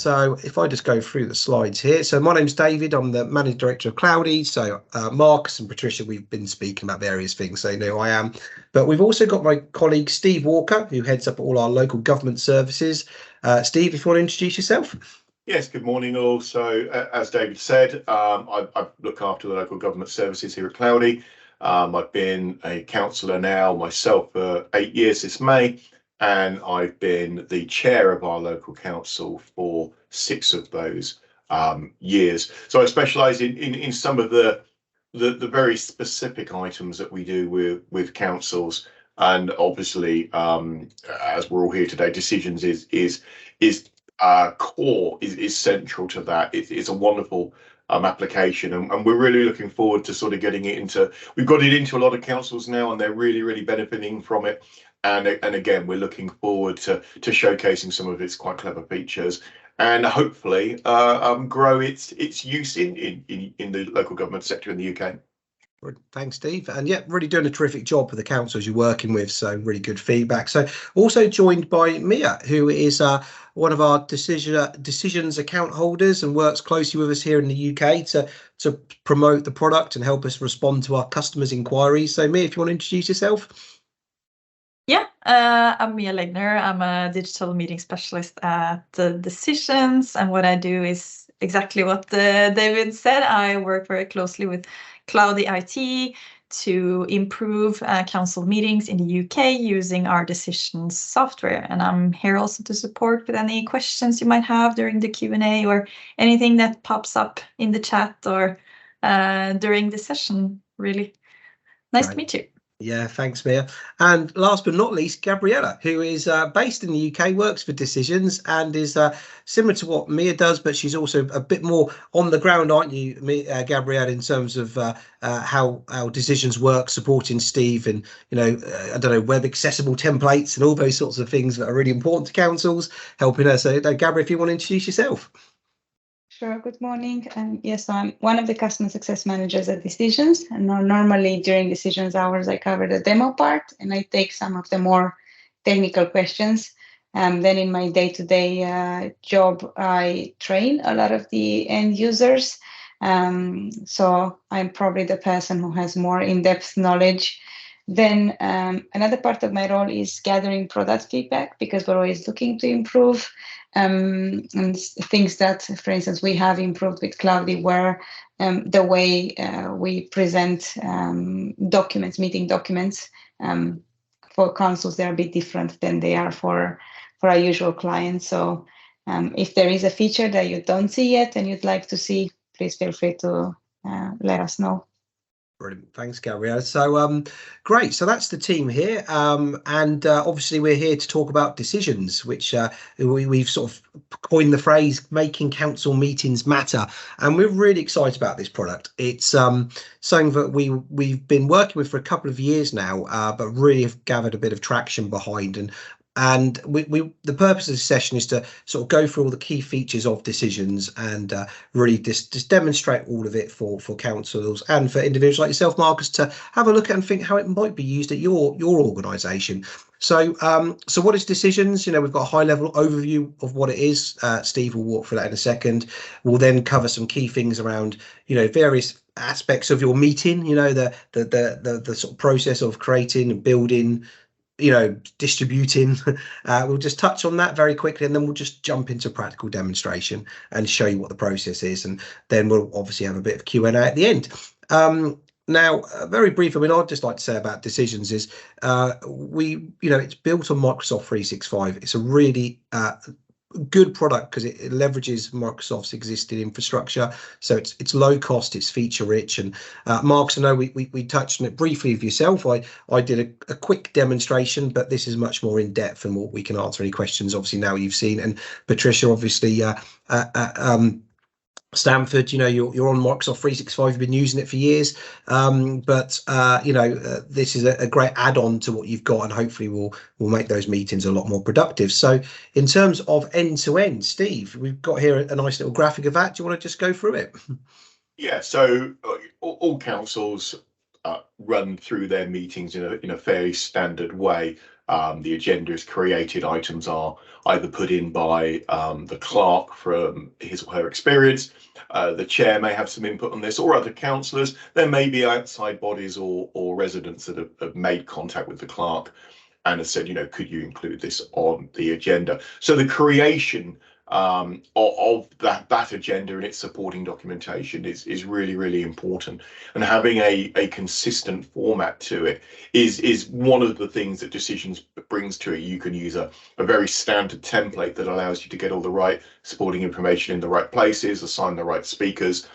So if I just go through the slides here. So my name's David. I'm the Managing Director of Cloudy. So Marcus and Patricia, we've been speaking about various things, so they know who I am. But we've also got my colleague Steve Walker, who heads up all our local government services. Steve, if you want to introduce yourself. Yes, good morning all. So as David said, I look after the local government services here at Cloudy. I've been a councillor now myself for 8 years this May, and I've been the chair of our local council for 6 of those years. So I specialise in some of the very specific items that we do with councils, and obviously, as we're all here today, decisions is core, is central to that. It's a wonderful application, and we're really looking forward to sort of getting it into. We've got it into a lot of councils now, and they're really benefiting from it. And again, we're looking forward to showcasing some of its quite clever features, and hopefully grow its use in the local government sector in the UK. Thanks, Steve. And yeah, really doing a terrific job with the councils you're working with. So really good feedback. So also joined by Mia, who is one of our decisions account holders and works closely with us here in the UK to promote the product and help us respond to our customers' inquiries. So Mia, if you want to introduce yourself. Yeah, I'm Mia Legner. I'm a digital meeting specialist at Decisions, and what I do is exactly what David said. I work very closely with Cloudy IT to improve council meetings in the UK using our Decisions software. And I'm here also to support with any questions you might have during the Q&A or anything that pops up in the chat or during the session, really. Nice to meet you. Yeah, thanks, Mia. And last but not least, Gabriella, who is based in the UK, works for Decisions, and is similar to what Mia does, but she's also a bit more on the ground, aren't you, Gabriella, in terms of how Decisions work, supporting Steve and, I don't know, web accessible templates and all those sorts of things that are really important to councils, helping her. So, Gabriella, if you want to introduce yourself. Sure. Good morning. Yes, I'm one of the customer success managers at Decisions, and normally during Decisions hours, I cover the demo part and I take some of the more technical questions. Then in my day-to-day job, I train a lot of the end users. So I'm probably the person who has more in-depth knowledge. Then another part of my role is gathering product feedback, because we're always looking to improve. And things that, for instance, we have improved with Cloudy, where the way we present documents, meeting documents for councils, they're a bit different than they are for our usual clients. So if there is a feature that you don't see yet and you'd like to see, please feel free to let us know. Brilliant. Thanks, Gabriella. So great. So that's the team here. And obviously we're here to talk about Decisions, which we've sort of coined the phrase making council meetings matter. And we're really excited about this product. It's something that we've been working with for a couple of years now, but really have gathered a bit of traction behind. And the purpose of this session is to sort of go through all the key features of Decisions and really just demonstrate all of it for councils and for individuals like yourself, Marcus, to have a look at and think how it might be used at your organisation. So what is Decisions? We've got a high level overview of what it is. Steve will walk through that in a second. We'll then cover some key things around, various aspects of your meeting, the sort of process of creating and building, distributing. We'll just touch on that very quickly, and then we'll just jump into practical demonstration and show you what the process is, and then we'll obviously have a bit of Q&A at the end. Now, very briefly, I'd just like to say about Decisions is it's built on Microsoft 365. It's a really good product because it leverages Microsoft's existing infrastructure, so it's low cost, it's feature rich. And Marcus, I know we touched on it briefly with yourself. I did a quick demonstration, but this is much more in depth, and we can answer any questions obviously now you've seen. And Patricia, obviously Stanford, you're on Microsoft 365, you've been using it for years, but this is a great add-on to what you've got, and hopefully will make those meetings a lot more productive. So in terms of end-to-end, Steve, we've got here a nice little graphic of that. Do you want to just go through it? Yeah, so all councils run through their meetings in a fairly standard way. The agenda is created, items are either put in by the clerk from his or her experience. The chair may have some input on this, or other councillors. There may be outside bodies or residents that have made contact with the clerk and have said, could you include this on the agenda? So the creation of that agenda and its supporting documentation is really, really important, and having a consistent format to it is one of the things that Decisions brings to it. You can use a very standard template that allows you to get all the right supporting information in the right places, assign the right speakers,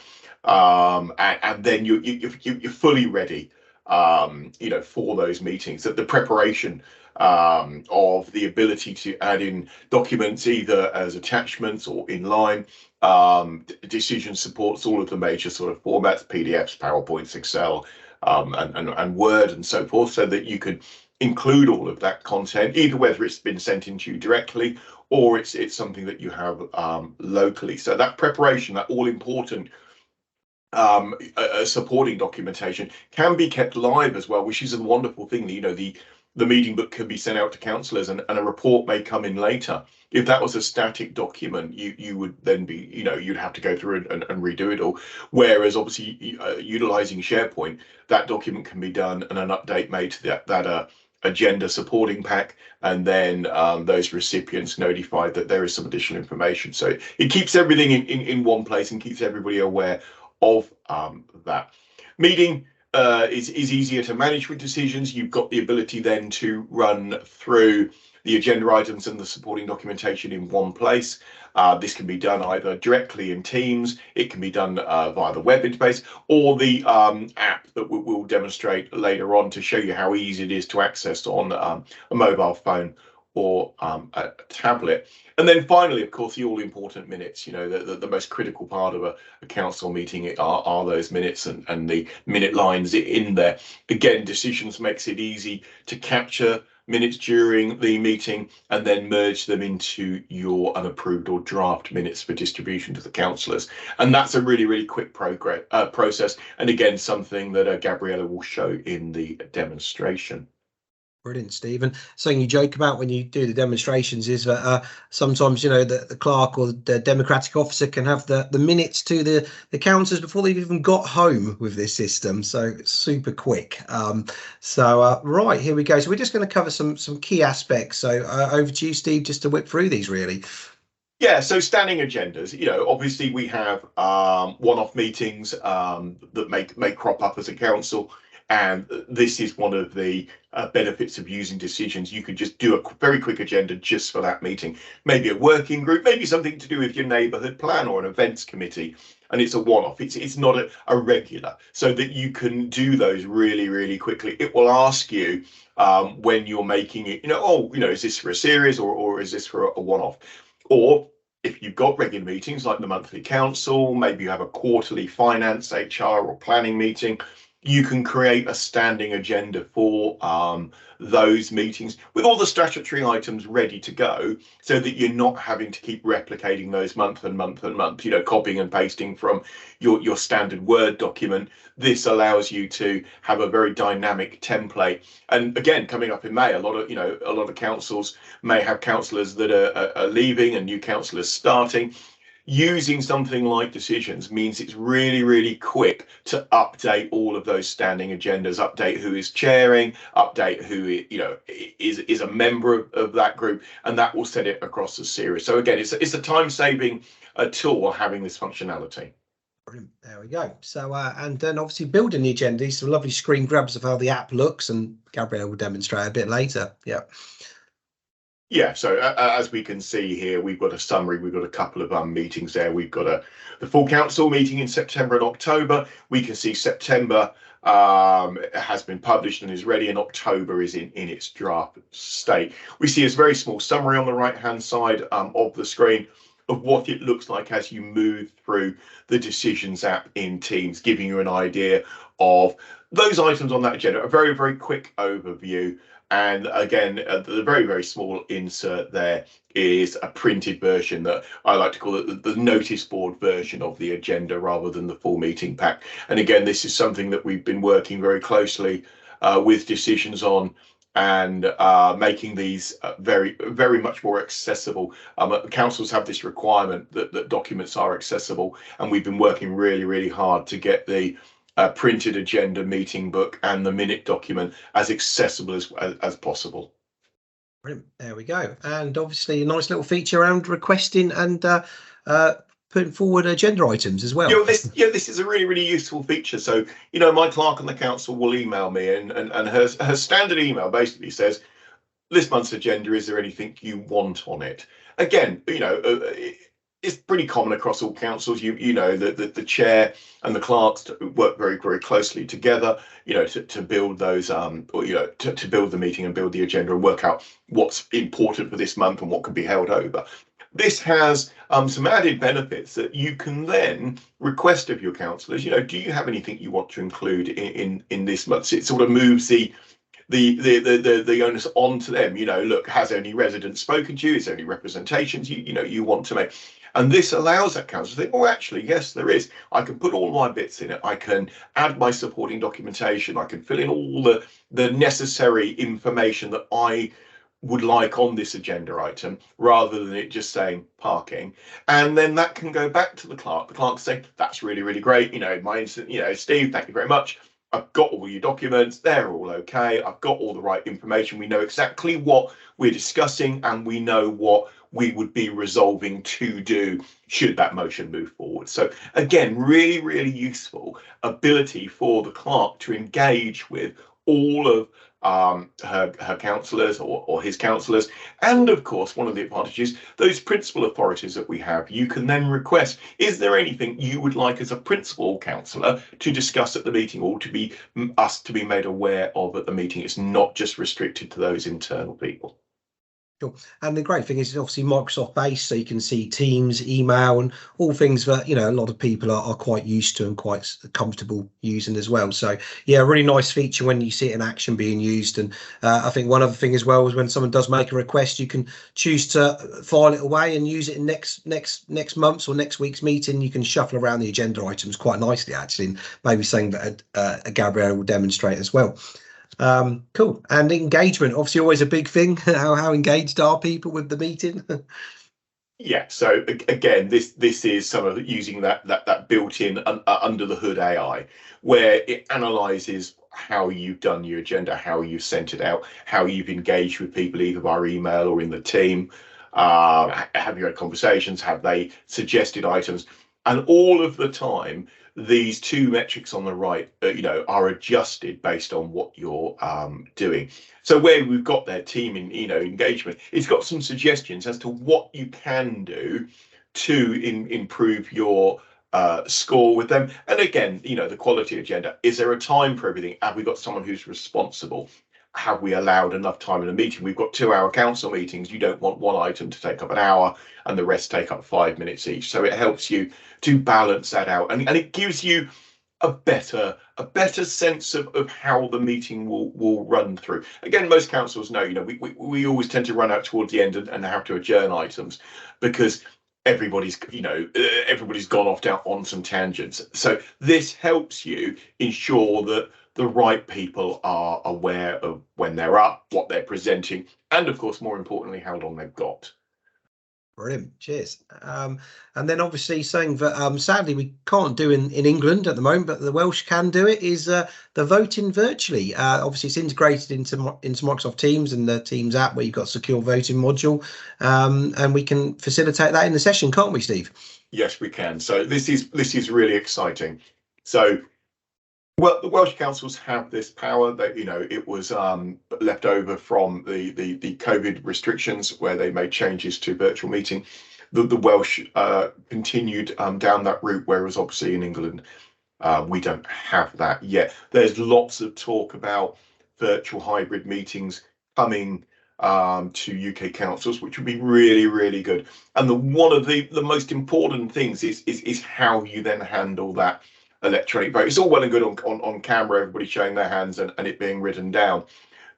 and then you're fully ready for those meetings. That the preparation of the ability to add in documents either as attachments or inline. Decisions supports all of the major sort of formats: PDFs, PowerPoints, Excel, and Word, and so forth, so that you can include all of that content, either whether it's been sent into you directly or it's something that you have locally. So that preparation, that all important supporting documentation, can be kept live as well, which is a wonderful thing. The meeting book can be sent out to councillors, and a report may come in later. If that was a static document, you would then be, you'd have to go through and redo it all. Whereas obviously utilising SharePoint, that document can be done and an update made to that agenda supporting pack, and then those recipients notified that there is some additional information. So it keeps everything in one place and keeps everybody aware of that. Meeting is easier to manage with Decisions. You've got the ability then to run through the agenda items and the supporting documentation in one place. This can be done either directly in Teams, it can be done via the web interface, or the app that we'll demonstrate later on to show you how easy it is to access on a mobile phone or a tablet. And then finally, of course, the all-important minutes. The most critical part of a council meeting are those minutes and the minute lines in there. Again, Decisions makes it easy to capture minutes during the meeting and then merge them into your unapproved or draft minutes for distribution to the councillors. And that's a really, really quick process. And again, something that Gabriella will show in the demonstration. Brilliant, Stephen. Something you joke about when you do the demonstrations is that sometimes, the clerk or the democratic officer can have the minutes to the councillors before they've even got home with this system. So it's super quick. Right, here we go. So we're just going to cover some key aspects. So over to you, Steve, just to whip through these really. Yeah, so standing agendas, obviously we have one-off meetings that may crop up as a council. And this is one of the benefits of using Decisions. You could just do a very quick agenda just for that meeting. Maybe a working group, maybe something to do with your neighbourhood plan or an events committee. And it's a one-off. It's not a regular, so that you can do those really, really quickly. It will ask you when you're making it, is this for a series or is this for a one-off? Or if you've got regular meetings like the monthly council, maybe you have a quarterly finance, HR or planning meeting, you can create a standing agenda for those meetings with all the statutory items ready to go, so that you're not having to keep replicating those month and month and month, copying and pasting from your standard Word document. This allows you to have a very dynamic template. And again, coming up in May, a lot of councils may have councillors that are leaving and new councillors starting. Using something like Decisions means it's really, really quick to update all of those standing agendas, update who is chairing, update who is a member of that group, and that will set it across the series. So again, it's a time-saving tool having this functionality. Brilliant. There we go. So and then obviously building the agenda, some lovely screen grabs of how the app looks, and Gabrielle will demonstrate a bit later. Yeah, so as we can see here, we've got a summary. We've got a couple of meetings there. We've got the full council meeting in September and October. We can see September has been published and is ready, and October is in its draft state. We see a very small summary on the right-hand side of the screen of what it looks like as you move through the Decisions app in Teams, giving you an idea of those items on that agenda. A very, very quick overview And again, the very, very small insert there is a printed version that I like to call it the notice board version of the agenda rather than the full meeting pack. And again, this is something that we've been working very closely with Decisions on, and making these very, very much more accessible. Councils have this requirement that documents are accessible, and we've been working really, really hard to get the printed agenda, meeting book, and the minute document as accessible as possible. Brilliant. There we go. And obviously a nice little feature around requesting and putting forward agenda items as well. This is a really, really useful feature. So, my clerk on the council will email me, and her standard email basically says, this month's agenda, is there anything you want on it? Again, it's pretty common across all councils. You know that the chair and the clerks work very, very closely together, to build those to build the meeting and build the agenda and work out what's important for this month and what can be held over. This has some added benefits that you can then request of your councillors. Do you have anything you want to include in this month? So it sort of moves the onus onto them. Look, has any resident spoken to you? Is there any representations you want to make? And this allows that council to think, oh, actually, yes, there is. I can put all my bits in it. I can add my supporting documentation. I can fill in all the necessary information that I would like on this agenda item, rather than it just saying parking. And then that can go back to the clerk. The clerk say, that's really, really great. Steve, thank you very much. I've got all your documents. They're all okay. I've got all the right information. We know exactly what we're discussing, and we know what we would be resolving to do should that motion move forward. So again, really, really useful ability for the clerk to engage with all of her councillors or his councillors. And of course, one of the advantages, those principal authorities that we have, you can then request, is there anything you would like as a principal councillor to discuss at the meeting, or to be made aware of at the meeting? It's not just restricted to those internal people. Sure. And the great thing is it's obviously Microsoft based, so you can see Teams, email, and all things that a lot of people are quite used to and quite comfortable using as well. So yeah, a really nice feature when you see it in action being used. And I think one other thing as well is when someone does make a request, you can choose to file it away and use it in next month's or next week's meeting. You can shuffle around the agenda items quite nicely, actually, and maybe something that Gabrielle will demonstrate as well. Cool. And engagement, obviously always a big thing. How engaged are people with the meeting? Yeah, so again, this is some of using that built-in under the hood AI, where it analyzes how you've done your agenda, how you've sent it out, how you've engaged with people either via email or in the team. Have you had conversations? Have they suggested items? And all of the time, these two metrics on the right, are adjusted based on what you're doing. So where we've got their team in, engagement, it's got some suggestions as to what you can do to improve your score with them. And again, the quality agenda. Is there a time for everything? Have we got someone who's responsible? Have we allowed enough time in a meeting? We've got 2-hour council meetings. You don't want one item to take up an hour and the rest take up 5 minutes each. So it helps you to balance that out, and it gives you a better sense of how the meeting will run through. Again, most councils know, we always tend to run out towards the end and have to adjourn items because everybody's gone off down on some tangents. So this helps you ensure that the right people are aware of when they're up, what they're presenting, and of course, more importantly, how long they've got. Brilliant, cheers. And then obviously saying that sadly we can't do in England at the moment, but the Welsh can do it, is the voting virtually. Obviously it's integrated into Microsoft Teams and the Teams app where you've got secure voting module, and we can facilitate that in the session, can't we, Steve? Yes, we can. So this is really exciting. So well, the Welsh councils have this power that, it was left over from the COVID restrictions where they made changes to virtual meeting. The Welsh continued down that route, whereas obviously in England, we don't have that yet. There's lots of talk about virtual hybrid meetings coming to UK councils, which would be really, really good. And one of the most important things is how you then handle that electronic vote. It's all well and good on camera, everybody showing their hands and it being written down.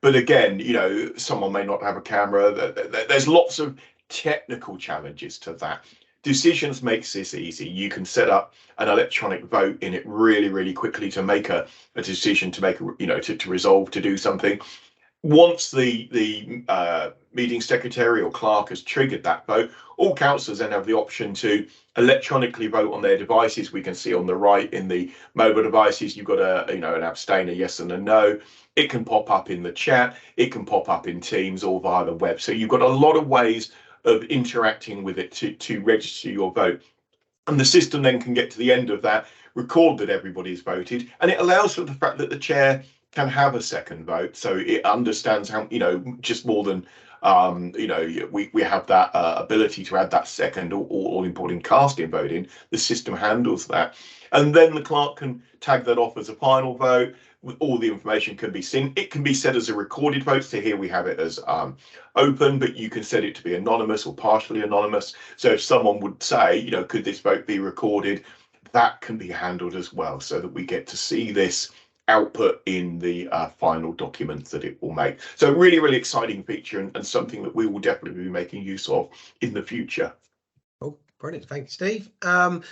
But again, you know, someone may not have a camera. There's lots of technical challenges to that. Decisions makes this easy. You can set up an electronic vote in it really, really quickly to make a decision, to make a, you know, to resolve to do something. Once the meeting secretary or clerk has triggered that vote, all councillors then have the option to electronically vote on their devices. We can see on the right in the mobile devices, you've got a, you know, an abstain, a yes and a no. It can pop up in the chat, it can pop up in Teams or via the web. So you've got a lot of ways of interacting with it to register your vote. And the system then can get to the end of that, record that everybody's voted, and it allows for the fact that the chair can have a second vote. So it understands how, you know, just more than, you know, we have that ability to add that second or all important casting vote in. The system handles that. And then the clerk can tag that off as a final vote. All the information can be seen. It can be set as a recorded vote. So here we have it as open, but you can set it to be anonymous or partially anonymous. So if someone would say, you know, could this vote be recorded? That can be handled as well, so that we get to see this output in the final documents that it will make. So really, really exciting feature, and something that we will definitely be making use of in the future. Oh, brilliant. Thank you, Steve. And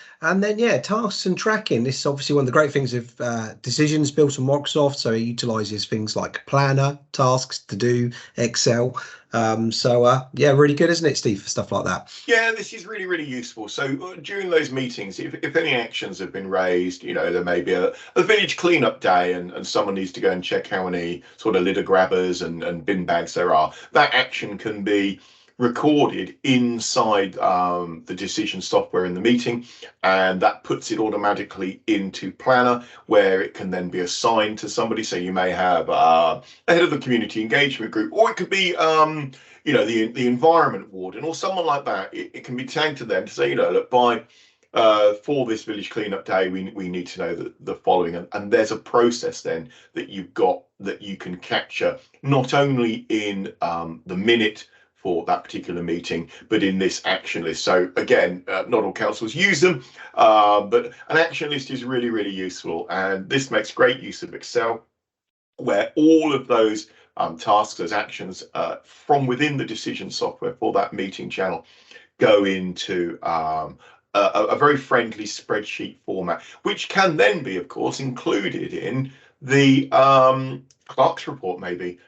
then, yeah, tasks and tracking. This is obviously one of the great things of Decisions built on Microsoft. So it utilizes things like Planner, Tasks, To Do, Excel. Yeah, really good, isn't it, Steve, for stuff like that? Yeah, this is really, really useful. So during those meetings, if any actions have been raised, you know, there may be a village cleanup day and someone needs to go and check how many sort of litter grabbers and bin bags there are. That action can be recorded inside the decision software in the meeting, and that puts it automatically into Planner, where it can then be assigned to somebody. So you may have a head of the community engagement group, or it could be you know, the environment warden or someone like that. It can be tagged to them to say, you know, look, by for this village cleanup day, we need to know the following, and there's a process then that you've got that you can capture not only in the minute for that particular meeting, but in this action list. So again, not all councils use them, but an action list is really, really useful. And this makes great use of Excel, where all of those tasks, those actions from within the decision software for that meeting channel go into a very friendly spreadsheet format, which can then be, of course, included in the clerk's report, maybe,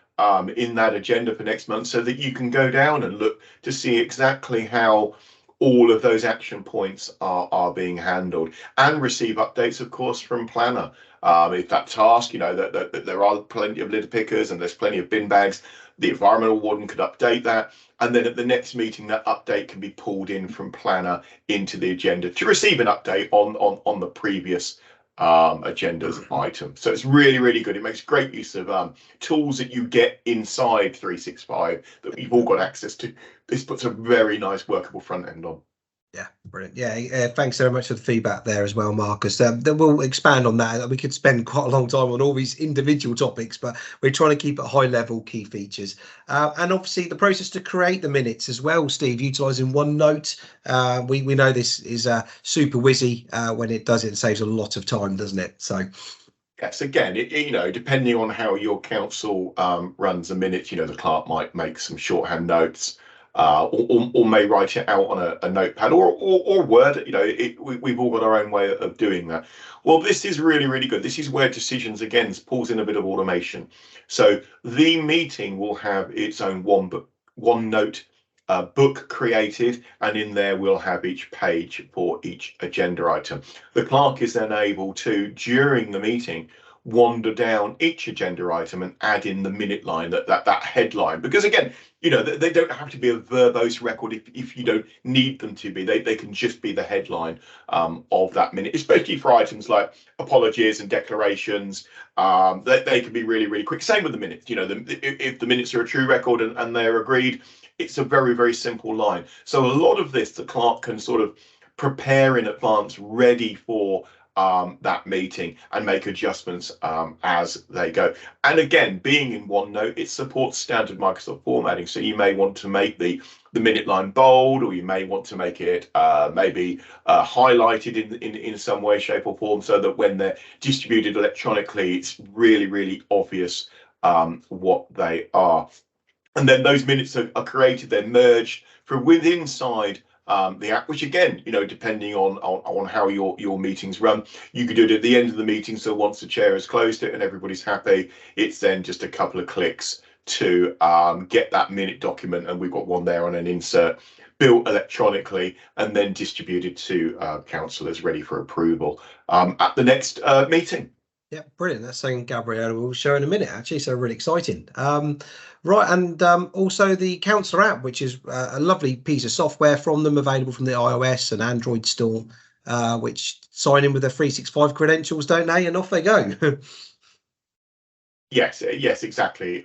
in that agenda for next month, so that you can go down and look to see exactly how all of those action points are being handled, and receive updates, of course, from Planner. If that task, you know, that there are plenty of litter pickers and there's plenty of bin bags, the environmental warden could update that, and then at the next meeting that update can be pulled in from Planner into the agenda to receive an update on the previous agendas item. So it's really, really good. It makes great use of tools that you get inside 365 that we've all got access to. This puts a very nice workable front end on. Yeah, brilliant. Yeah, thanks very much for the feedback there as well, Marcus. Then we'll expand on that. We could spend quite a long time on all these individual topics, but we're trying to keep it high level key features. And obviously the process to create the minutes as well, Steve, utilising OneNote. We know this is super whizzy when it does it. It saves a lot of time, doesn't it? So. Yes, again, you know, depending on how your council runs the minutes, you know, the clerk might make some shorthand notes. Or may write it out on a notepad or Word. You know, we've all got our own way of doing that. Well, this is really, really good. This is where Decisions, again, pulls in a bit of automation. So the meeting will have its own OneNote book created, and in there we'll have each page for each agenda item. The clerk is then able to, during the meeting, wander down each agenda item and add in the minute line, that headline, because again, you know, they don't have to be a verbose record if you don't need them to be. They can just be the headline of that minute, especially for items like apologies and declarations. They can be really, really quick. Same with the minutes. You know, if the minutes are a true record and they're agreed, it's a very, very simple line. So a lot of this the clerk can sort of prepare in advance, ready for that meeting, and make adjustments as they go. And again, being in OneNote, it supports standard Microsoft formatting. So you may want to make the minute line bold, or you may want to make it maybe highlighted in some way, shape or form, so that when they're distributed electronically, it's really, really obvious what they are. And then those minutes are created, they're merged from within inside the app, which again, depending on how your meetings run, you could do it at the end of the meeting. So once the chair has closed it and everybody's happy, it's then just a couple of clicks to get that minute document. And we've got one there on an insert built electronically and then distributed to councillors ready for approval at the next meeting. Yeah, brilliant. That's something Gabriella will show in a minute, actually. So really exciting. Right, and also the Councillor app, which is a lovely piece of software from them, available from the iOS and Android store, which sign in with their 365 credentials, don't they? And off they go. Yes, exactly,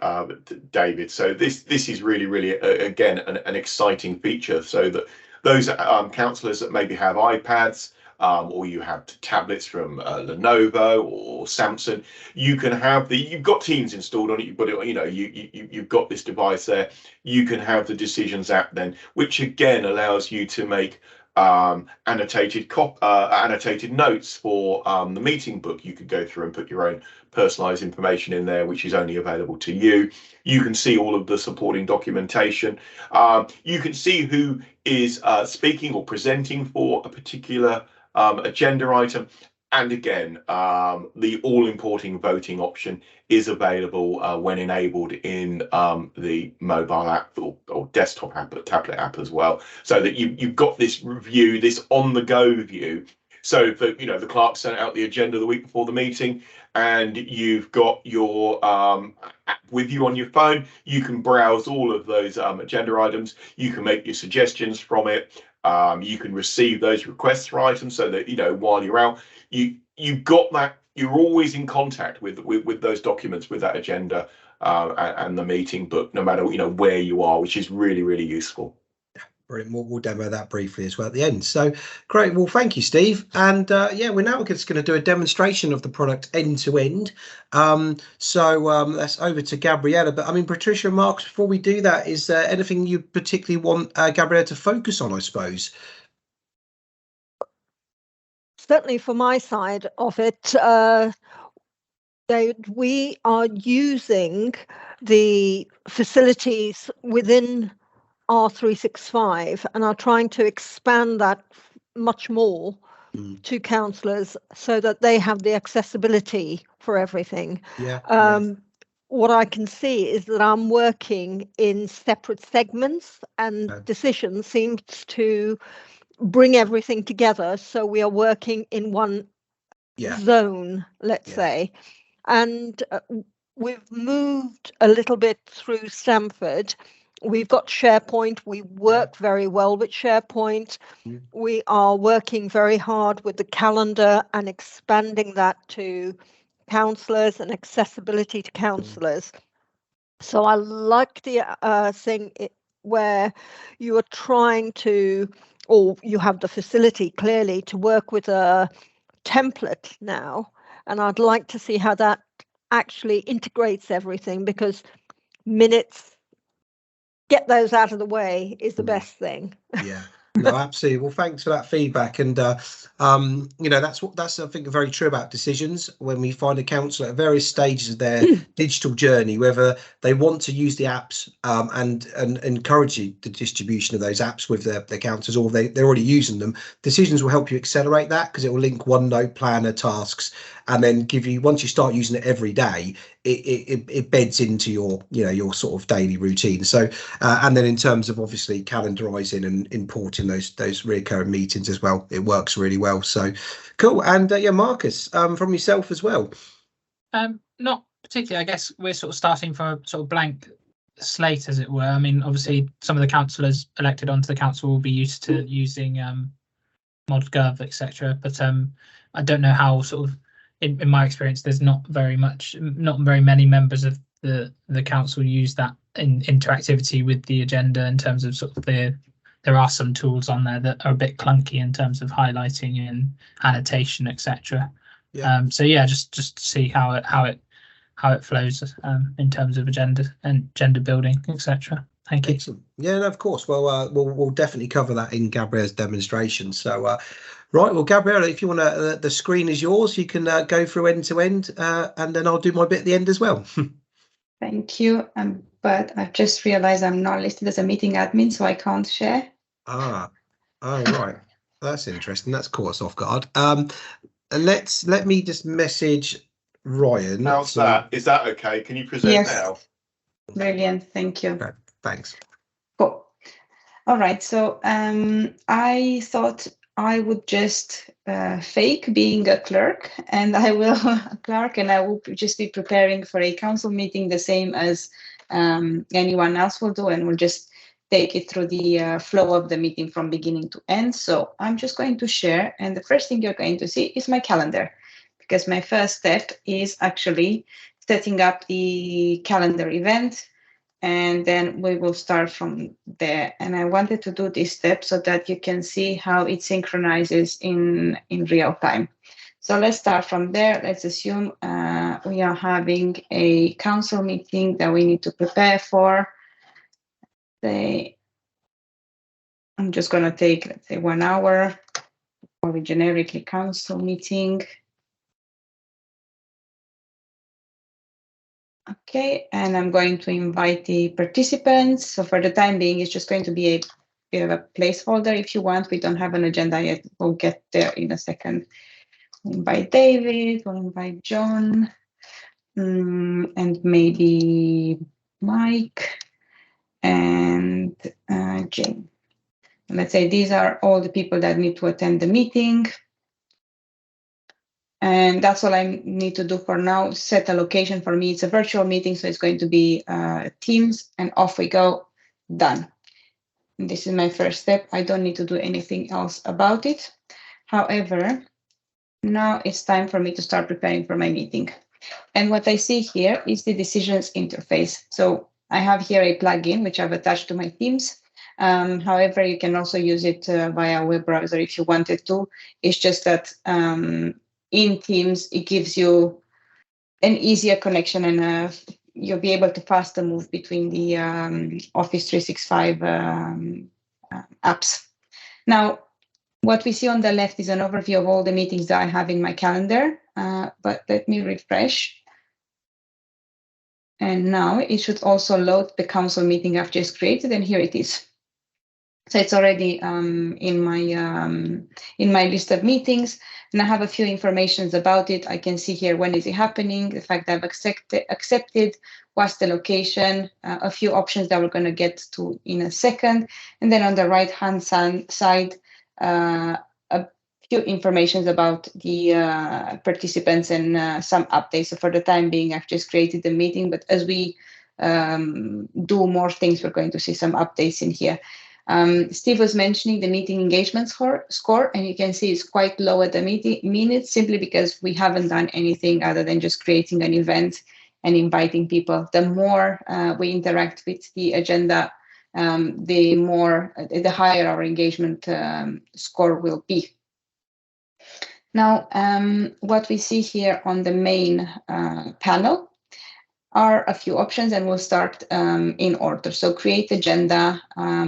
David. So this is really, again, an exciting feature. So that those councillors that maybe have iPads, or you have tablets from Lenovo or Samsung, you can have you've got Teams installed on it. You've got it, you've got this device there. You can have the Decisions app then, which again allows you to make annotated notes for the meeting book. You could go through and put your own personalized information in there, which is only available to you. You can see all of the supporting documentation. You can see who is speaking or presenting for a particular agenda item. And again, the all-important voting option is available when enabled in the mobile app or desktop app, but tablet app as well, so that you've got this view, this on-the-go view. So if the clerk sent out the agenda the week before the meeting, and you've got your app with you on your phone, you can browse all of those agenda items. You can make your suggestions from it. You can receive those requests for items, so that while you're out, you've got that. You're always in contact with those documents, with that agenda and the meeting book, no matter where you are, which is really useful. Brilliant. We'll demo that briefly as well at the end. So great. Well, thank you, Steve. And yeah, we're now just going to do a demonstration of the product end to end. So that's over to Gabriella. But I mean, Patricia and Marcus, before we do that, is there anything you particularly want Gabriella to focus on, I suppose? Certainly for my side of it, we are using the facilities within R365 and are trying to expand that much more to councillors so that they have the accessibility for everything. What I can see is that I'm working in separate segments, and Decisions seems to bring everything together, so we are working in one zone, let's say. And we've moved a little bit through Stamford. We've got SharePoint. We work very well with SharePoint. We are working very hard with the calendar and expanding that to councillors and accessibility to councillors. So I like the thing where you are trying to, or you have the facility clearly to work with a template now. And I'd like to see how that actually integrates everything, because minutes, get those out of the way is the best thing. Yeah. No, absolutely. Well, thanks for that feedback. And that's I think very true about Decisions. When we find a councillor at various stages of their digital journey, whether they want to use the apps and encourage the distribution of those apps with their councillors, or they're already using them, Decisions will help you accelerate that, because it will link OneNote, Planner, tasks, and then give you, once you start using it every day, it beds into your sort of daily routine. So and then in terms of obviously calendarizing and importing those recurring meetings as well, it works really well. So cool. And Marcus, from yourself as well. Not particularly. I guess we're sort of starting from a sort of blank slate, as it were. I mean, obviously some of the councillors elected onto the council will be used to using ModGov, etc. But I don't know how sort of, in my experience, there's not very many members of the council use that in interactivity with the agenda, in terms of sort of there are some tools on there that are a bit clunky in terms of highlighting and annotation, etc. So yeah, just to see how it flows in terms of agenda and agenda building, etc. Thank you. Excellent. Yeah, no, of course. Well, we'll definitely cover that in Gabriella's demonstration. So right, well, Gabriella, if you want to, the screen is yours. You can go through end to end, and then I'll do my bit at the end as well. Thank you. But I've just realized I'm not listed as a meeting admin, so I can't share. Oh, right. That's interesting. That's caught us off guard. Let me just message Ryan. How's that? Is that okay? Can you present Yes. now? Brilliant. Thank you. Okay, thanks. Cool. All right. So I thought I would just fake being a clerk, and I will just be preparing for a council meeting the same as anyone else will do, and we'll just take it through the flow of the meeting from beginning to end. So I'm just going to share, and the first thing you're going to see is my calendar, because my first step is actually setting up the calendar event, and then we will start from there. And I wanted to do this step so that you can see how it synchronizes in real time. So let's start from there. Let's assume we are having a council meeting that we need to prepare for. I'm just going to take, let's say, 1 hour for a generically council meeting. Okay, and I'm going to invite the participants. So for the time being, it's just going to be a bit of a placeholder. If you want, we don't have an agenda yet. We'll get there in a second. We'll invite David, we'll invite John, and maybe Mike and Jane. Let's say these are all the people that need to attend the meeting. And that's all I need to do for now. Set a location. For me, it's a virtual meeting, so it's going to be Teams, and off we go. Done. And this is my first step. I don't need to do anything else about it. However, now it's time for me to start preparing for my meeting. And what I see here is the decisions interface. So I have here a plugin, which I've attached to my Teams. However, you can also use it via a web browser if you wanted to. It's just that in Teams, it gives you an easier connection, and you'll be able to faster move between the Office 365 apps. Now, what we see on the left is an overview of all the meetings that I have in my calendar, but let me refresh. And now it should also load the council meeting I've just created, and here it is. So it's already in my list of meetings, and I have a few informations about it. I can see here when is it happening, the fact that I've accepted, what's the location, a few options that we're going to get to in a second, and then on the right-hand side, a few informations about the participants and some updates. So for the time being, I've just created the meeting, but as we do more things, we're going to see some updates in here. Steve was mentioning the meeting engagement score, and you can see it's quite low at the minutes, simply because we haven't done anything other than just creating an event and inviting people. The more we interact with the agenda, the higher our engagement score will be. Now, what we see here on the main panel are a few options, and we'll start in order. So create agenda.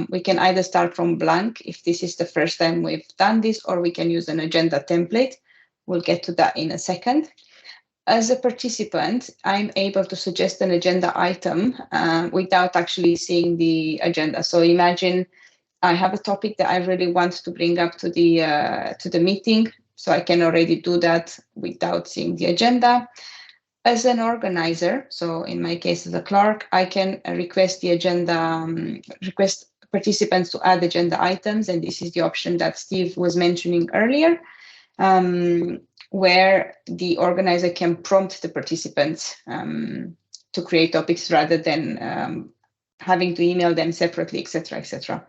We can either start from blank if this is the first time we've done this, or we can use an agenda template. We'll get to that in a second. As a participant, I'm able to suggest an agenda item without actually seeing the agenda. So imagine I have a topic that I really want to bring up to the meeting, so I can already do that without seeing the agenda. As an organizer, so in my case as a clerk, I can request the agenda, request participants to add agenda items, and this is the option that Steve was mentioning earlier, where the organizer can prompt the participants to create topics rather than having to email them separately, etc., etc.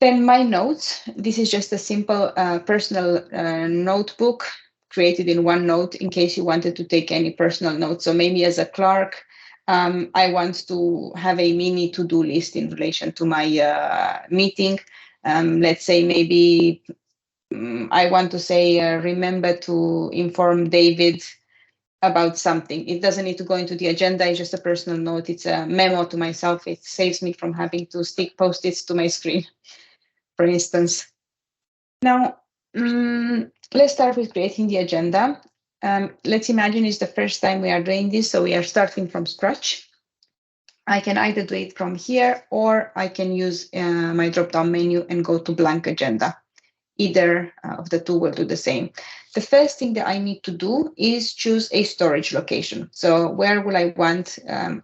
Then my notes. This is just a simple personal notebook created in OneNote in case you wanted to take any personal notes. So maybe as a clerk, I want to have a mini to-do list in relation to my meeting. Let's say maybe I want to say, remember to inform David about something. It doesn't need to go into the agenda. It's just a personal note. It's a memo to myself. It saves me from having to stick Post-its to my screen, for instance. Now, let's start with creating the agenda. let's imagine it's the first time we are doing this, so we are starting from scratch. I can either do it from here, or I can use my drop-down menu and go to blank agenda. Either of the two will do the same. The first thing that I need to do is choose a storage location. So where will I want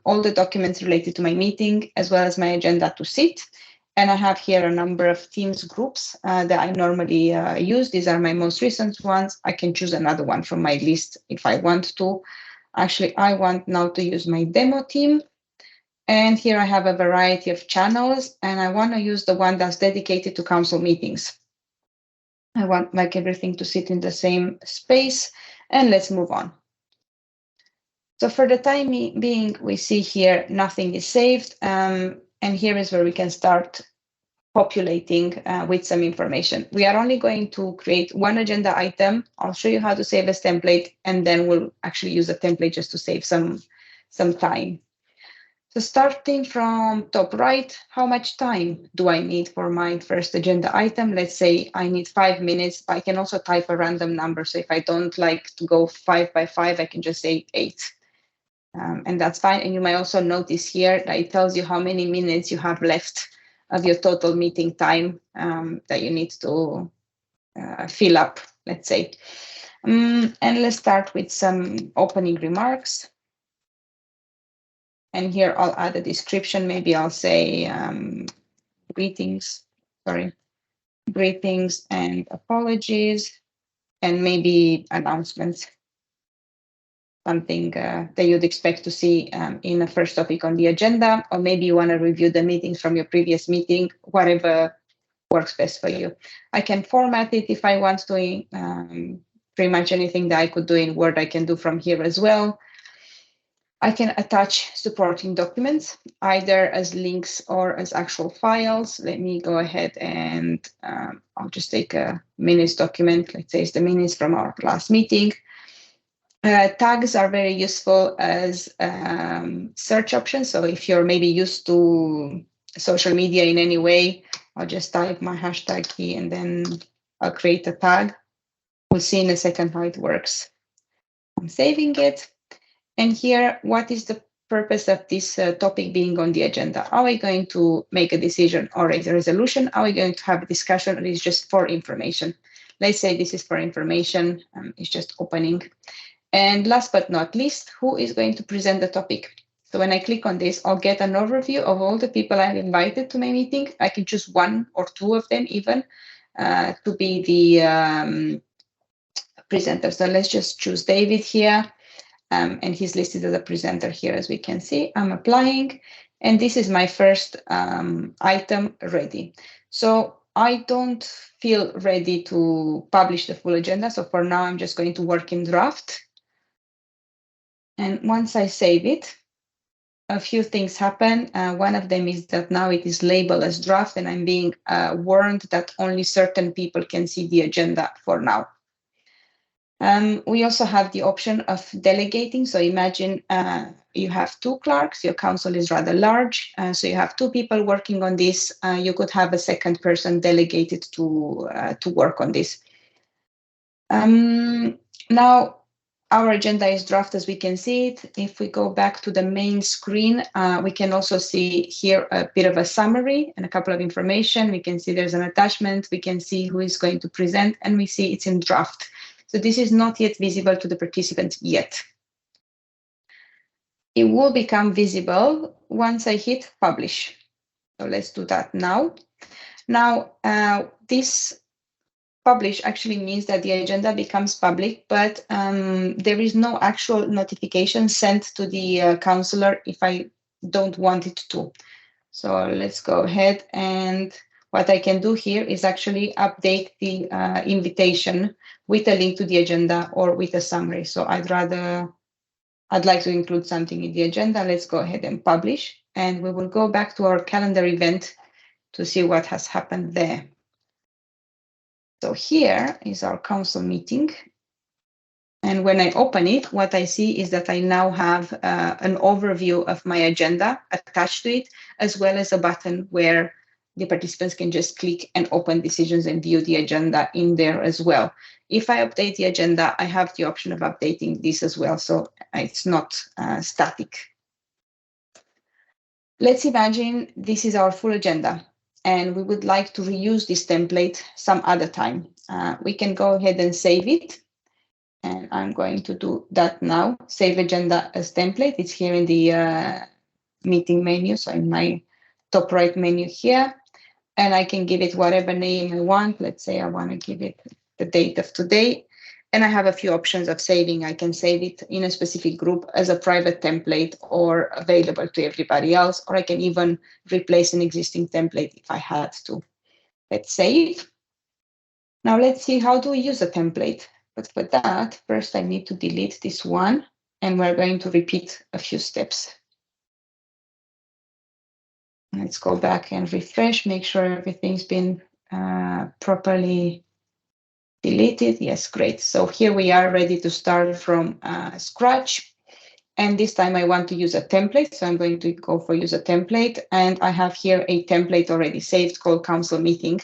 all the documents related to my meeting as well as my agenda to sit? And I have here a number of Teams groups that I normally use. These are my most recent ones. I can choose another one from my list if I want to. Actually, I want now to use my demo team. And here I have a variety of channels, and I want to use the one that's dedicated to council meetings. I want like everything to sit in the same space, and let's move on. So for the time being, we see here nothing is saved, and here is where we can start populating with some information. We are only going to create one agenda item. I'll show you how to save as template, and then we'll actually use a template just to save some time. So starting from top right, how much time do I need for my first agenda item? Let's say I need 5 minutes, but I can also type a random number. So if I don't like to go 5 by 5, I can just say 8. And that's fine. And you might also notice here that it tells you how many minutes you have left of your total meeting time that you need to fill up, let's say. And let's start with some opening remarks. And here I'll add a description. Maybe I'll say greetings and apologies, and maybe announcements, something that you'd expect to see in a first topic on the agenda, or maybe you want to review the meetings from your previous meeting, whatever works best for you. I can format it if I want to. Pretty much anything that I could do in Word, I can do from here as well. I can attach supporting documents, either as links or as actual files. Let me go ahead and I'll just take a minutes document. Let's say it's the minutes from our last meeting. Tags are very useful as search options. So if you're maybe used to social media in any way, I'll just type my hashtag key and then I'll create a tag. We'll see in a second how it works. I'm saving it. And here, what is the purpose of this topic being on the agenda? Are we going to make a decision or a resolution? Are we going to have a discussion, or is it just for information? Let's say this is for information. It's just opening. And last but not least, who is going to present the topic? So when I click on this, I'll get an overview of all the people I've invited to my meeting. I can choose 1 or 2 of them even to be the presenter. So let's just choose David here. And he's listed as a presenter here, as we can see. I'm applying, and this is my first item ready. So I don't feel ready to publish the full agenda. So for now, I'm just going to work in draft. And once I save it, a few things happen. One of them is that now it is labeled as draft, and I'm being warned that only certain people can see the agenda for now. We also have the option of delegating. So imagine you have 2 clerks, your council is rather large. So you have 2 people working on this. You could have a second person delegated to work on this. Now, our agenda is draft as we can see it. If we go back to the main screen, we can also see here a bit of a summary and a couple of information. We can see there's an attachment. We can see who is going to present, and we see it's in draft. So this is not yet visible to the participants yet. It will become visible once I hit publish. So let's do that now. Now, this publish actually means that the agenda becomes public, but there is no actual notification sent to the councillor if I don't want it to. So let's go ahead, and what I can do here is actually update the invitation with a link to the agenda or with a summary. So I'd like to include something in the agenda. Let's go ahead and publish, and we will go back to our calendar event to see what has happened there. So here is our council meeting. And when I open it, what I see is that I now have an overview of my agenda attached to it, as well as a button where the participants can just click and open decisions and view the agenda in there as well. If I update the agenda, I have the option of updating this as well, so it's not static. Let's imagine this is our full agenda and we would like to reuse this template some other time. We can go ahead and save it. And I'm going to do that now. Save agenda as template. It's here in the meeting menu, so in my top right menu here. And I can give it whatever name I want. Let's say I want to give it the date of today. And I have a few options of saving. I can save it in a specific group as a private template or available to everybody else, or I can even replace an existing template if I had to. Let's save. Now let's see how do we use a template. But for that, first I need to delete this one, and we're going to repeat a few steps. Let's go back and refresh, make sure everything's been properly deleted. Yes, great. So here we are ready to start from scratch. And this time I want to use a template. So I'm going to go for use a template. And I have here a template already saved called Council Meeting,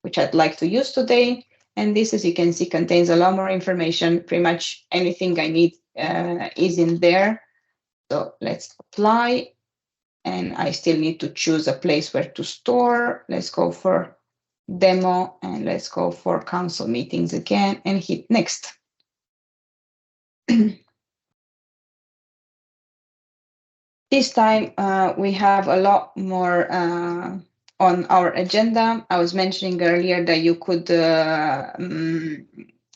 which I'd like to use today. And this, as you can see, contains a lot more information. Pretty much anything I need is in there. So let's apply. And I still need to choose a place where to store. Let's go for demo and let's go for council meetings again and hit next. This time we have a lot more on our agenda. I was mentioning earlier that you could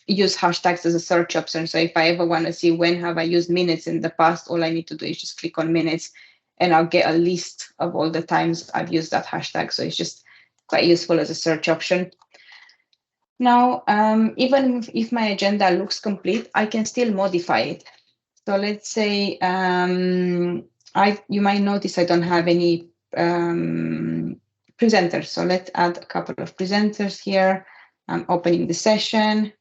use hashtags as a search option. So if I ever want to see when have I used minutes in the past, all I need to do is just click on minutes and I'll get a list of all the times I've used that hashtag. So it's just quite useful as a search option. Now, even if my agenda looks complete, I can still modify it. So let's say you might notice I don't have any presenters. So let's add a couple of presenters here. I'm opening the session.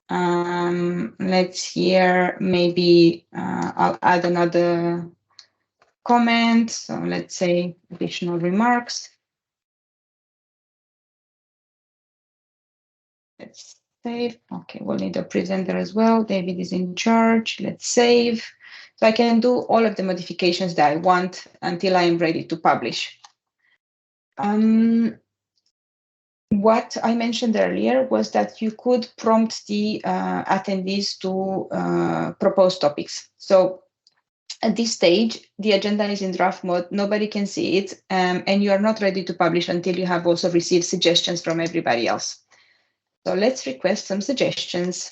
Let's here, maybe I'll add another comment. So let's say additional remarks. Let's save. Okay, we'll need a presenter as well. David is in charge. Let's save. So I can do all of the modifications that I want until I am ready to publish. What I mentioned earlier was that you could prompt the attendees to propose topics. So at this stage, the agenda is in draft mode, nobody can see it, and you are not ready to publish until you have also received suggestions from everybody else. So let's request some suggestions.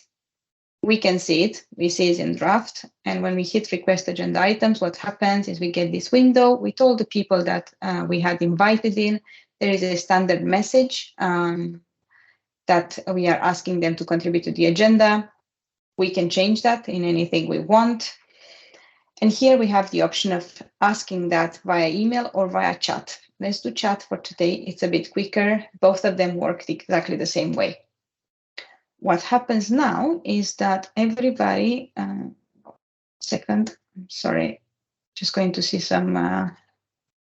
We can see it, we see it's in draft, and when we hit request agenda items, what happens is we get this window with all the people that we had invited in. There is a standard message that we are asking them to contribute to the agenda. We can change that in anything we want. And here we have the option of asking that via email or via chat. Let's do chat for today. It's a bit quicker. Both of them work exactly the same way. What happens now is that everybody, second, sorry, just going to see some, I'll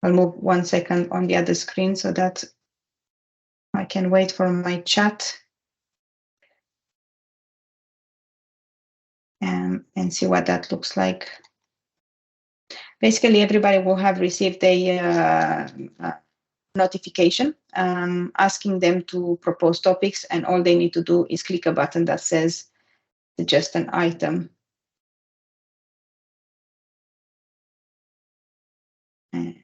move 1 second on the other screen so that I can wait for my chat and see what that looks like. Basically, everybody will have received a notification asking them to propose topics, and all they need to do is click a button that says suggest an item. And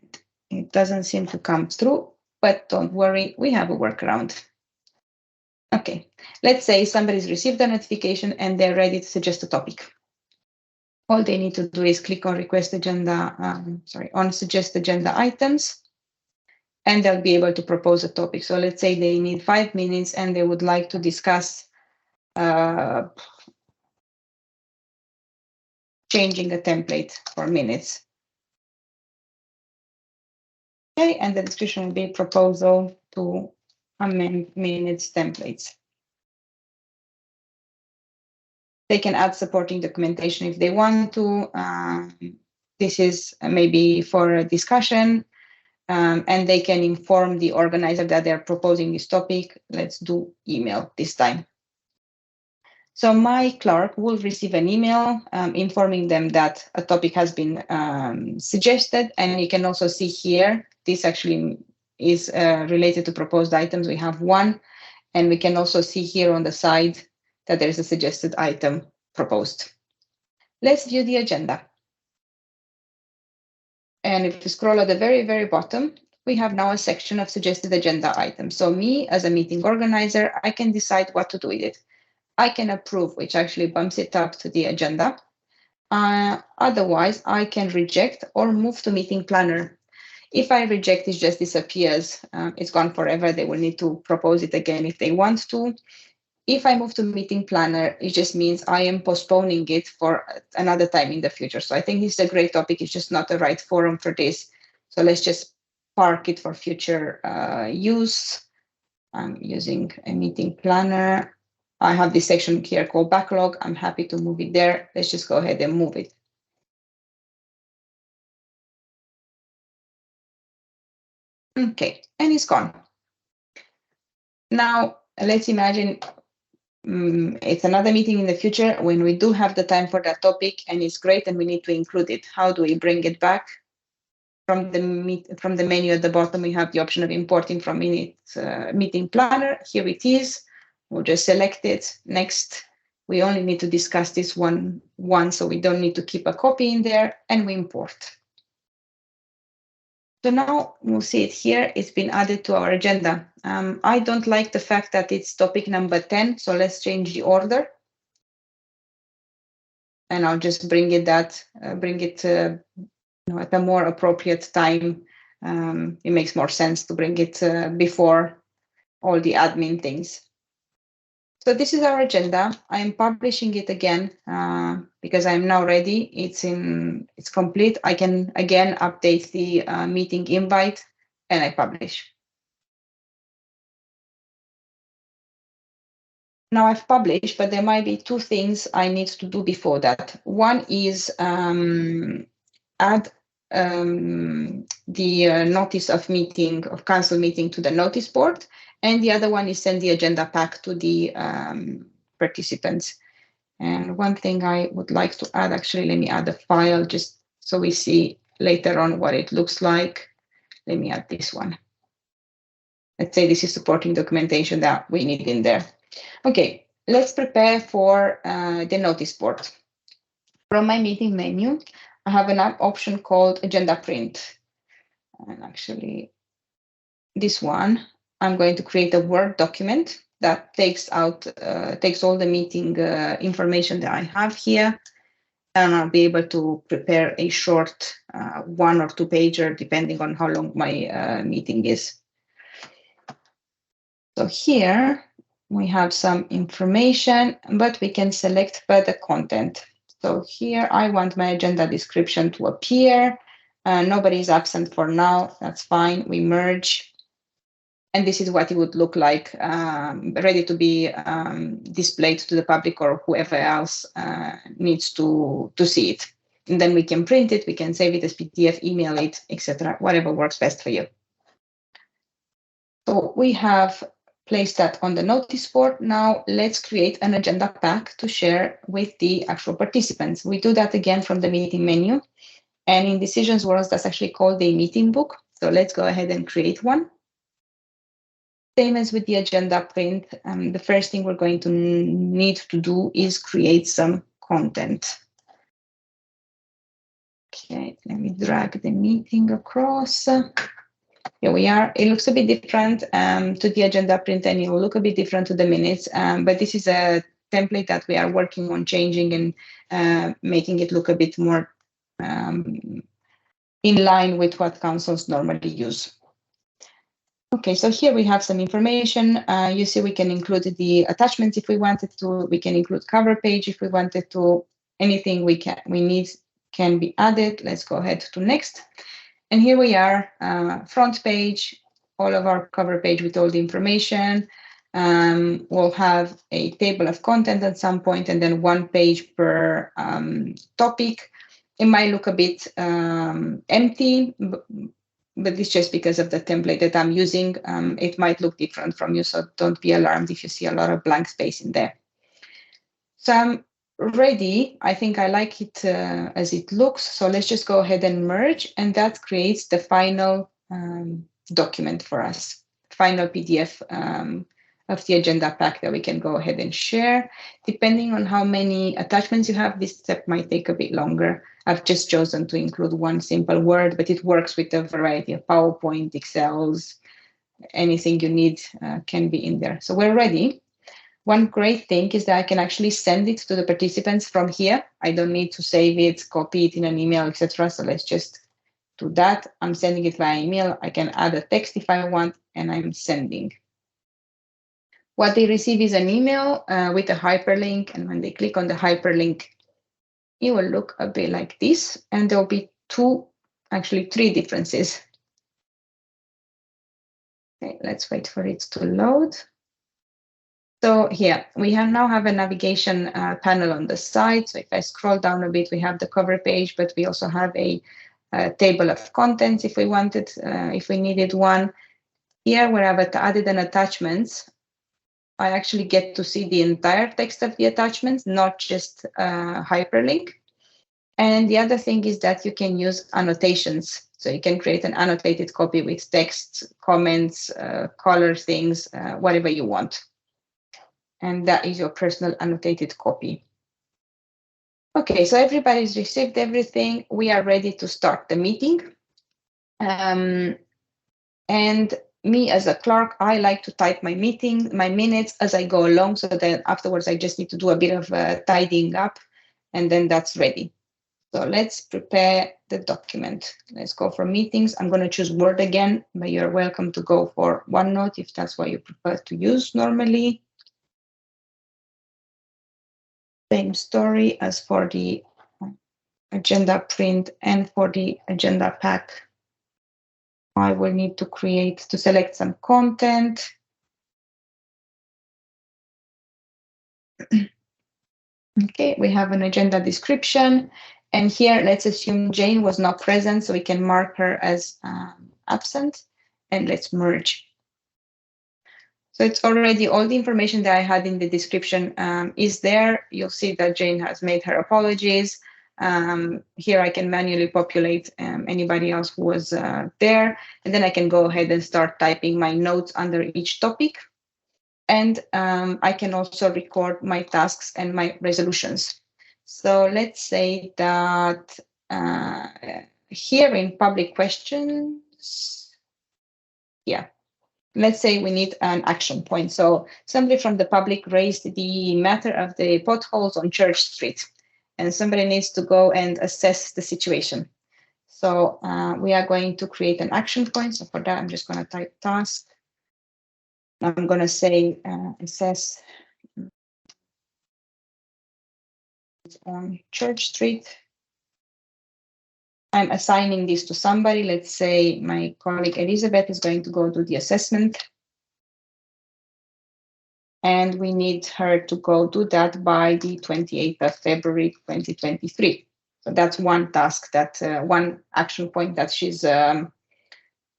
it doesn't seem to come through, but don't worry, we have a workaround. Okay, let's say somebody's received a notification and they're ready to suggest a topic. All they need to do is click on request agenda, on suggest agenda items, and they'll be able to propose a topic. So let's say they need 5 minutes and they would like to discuss changing a template for minutes. Okay, and the description will be proposal to amend minutes templates. They can add supporting documentation if they want to. This is maybe for a discussion. and they can inform the organizer that they're proposing this topic. Let's do email this time. So my clerk will receive an email informing them that a topic has been suggested. And you can also see here, this actually is related to proposed items. We have one, and we can also see here on the side that there is a suggested item proposed. Let's view the agenda. And if you scroll at the very, very bottom, we have now a section of suggested agenda items. So me, as a meeting organizer, I can decide what to do with it. I can approve, which actually bumps it up to the agenda. Otherwise, I can reject or move to meeting planner. If I reject, it just disappears. It's gone forever. They will need to propose it again if they want to. If I move to meeting planner, it just means I am postponing it for another time in the future. So I think this is a great topic. It's just not the right forum for this. So let's just park it for future use. I'm using a meeting planner. I have this section here called backlog. I'm happy to move it there. Let's just go ahead and move it. Okay, and it's gone. Now, let's imagine it's another meeting in the future when we do have the time for that topic and it's great and we need to include it. How do we bring it back? From the menu at the bottom, we have the option of importing from meeting planner. Here it is. We'll just select it. Next, we only need to discuss this one, so we don't need to keep a copy in there, and we import. So now we'll see it here. It's been added to our agenda. I don't like the fact that it's topic number 10, so let's change the order. And I'll just bring it at a more appropriate time. It makes more sense to bring it before all the admin things. So this is our agenda. I am publishing it again because I'm now ready. It's complete. I can again update the meeting invite and I publish. Now I've published, but there might be two things I need to do before that. One is add the notice of council meeting to the notice board. And the other one is send the agenda pack to the participants. And one thing I would like to add, actually, let me add a file just so we see later on what it looks like. Let me add this one. Let's say this is supporting documentation that we need in there. Okay, let's prepare for the notice board. From my meeting menu, I have an option called agenda print. And actually, this one, I'm going to create a Word document that takes all the meeting information that I have here, and I'll be able to prepare a short 1 or 2 pager, depending on how long my meeting is. So here we have some information, but we can select further content. So here I want my agenda description to appear. Nobody is absent for now. That's fine. We merge. And this is what it would look like, ready to be displayed to the public or whoever else needs to see it. And then we can print it, we can save it as PDF, email it, etc., whatever works best for you. So we have placed that on the notice board. Now let's create an agenda pack to share with the actual participants. We do that again from the meeting menu. And in Decisions World, that's actually called a meeting book. So let's go ahead and create one. Same as with the agenda print, the first thing we're going to need to do is create some content. Okay, let me drag the meeting across. Here we are. It looks a bit different to the agenda print, and it will look a bit different to the minutes, but this is a template that we are working on changing and making it look a bit more in line with what councils normally use. Okay, so here we have some information. You see we can include the attachments if we wanted to. We can include cover page if we wanted to. Anything we need can be added. Let's go ahead to next. And here we are, front page, all of our cover page with all the information. We'll have a table of content at some point and then 1 page per topic. It might look a bit empty, but it's just because of the template that I'm using. It might look different from you, so don't be alarmed if you see a lot of blank space in there. So I'm ready. I think I like it as it looks. So let's just go ahead and merge, and that creates the final document for us, final PDF of the agenda pack that we can go ahead and share. Depending on how many attachments you have, this step might take a bit longer. I've just chosen to include one simple Word, but it works with a variety of PowerPoint, Excels, anything you need can be in there. So we're ready. One great thing is that I can actually send it to the participants from here. I don't need to save it, copy it in an email, etc. So let's just do that. I'm sending it via email. I can add a text if I want, and I'm sending. What they receive is an email with a hyperlink, and when they click on the hyperlink, it will look a bit like this, and there'll be three differences. Okay, let's wait for it to load. So here we now have a navigation panel on the side. So if I scroll down a bit, we have the cover page, but we also have a table of contents if we wanted, if we needed one. Here where I've added an attachments, I actually get to see the entire text of the attachments, not just hyperlink. And the other thing is that you can use annotations. So you can create an annotated copy with text, comments, color things, whatever you want. And that is your personal annotated copy. Okay, so everybody's received everything. We are ready to start the meeting. And me as a clerk, I like to type my minutes as I go along, so that afterwards I just need to do a bit of tidying up, and then that's ready. So let's prepare the document. Let's go for meetings. I'm going to choose Word again, but you're welcome to go for OneNote if that's what you prefer to use normally. Same story as for the agenda print and for the agenda pack. I will need to select some content. Okay, we have an agenda description. And here, let's assume Jane was not present, so we can mark her as absent. And let's merge. So it's already all the information that I had in the description is there. You'll see that Jane has made her apologies. Here I can manually populate anybody else who was there. And then I can go ahead and start typing my notes under each topic. And I can also record my tasks and my resolutions. So let's say that here in public questions, let's say we need an action point. So somebody from the public raised the matter of the potholes on Church Street, and somebody needs to go and assess the situation. So we are going to create an action point. So for that, I'm just going to type task. I'm going to say assess on Church Street. I'm assigning this to somebody. Let's say my colleague Elizabeth is going to go do the assessment. And we need her to go do that by the 28th of February, 2023. So that's one task, one action point that she's that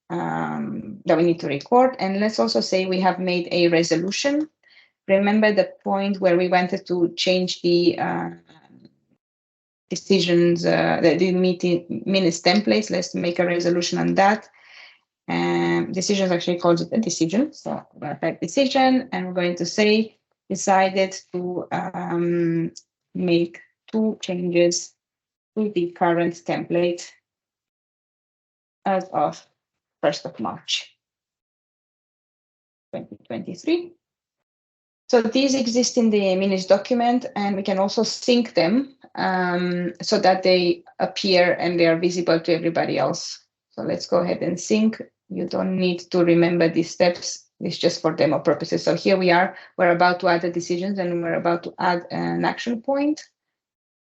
we need to record. And let's also say we have made a resolution. Remember the point where we wanted to change the decisions, the meeting minutes templates. Let's make a resolution on that. Decisions actually calls it a decision. So we're going to type decision, and we're going to say decided to make 2 changes to the current template as of 1st of March, 2023. So these exist in the minutes document, and we can also sync them so that they appear and they are visible to everybody else. So let's go ahead and sync. You don't need to remember these steps. It's just for demo purposes. So here we are. We're about to add the decisions, and we're about to add an action point.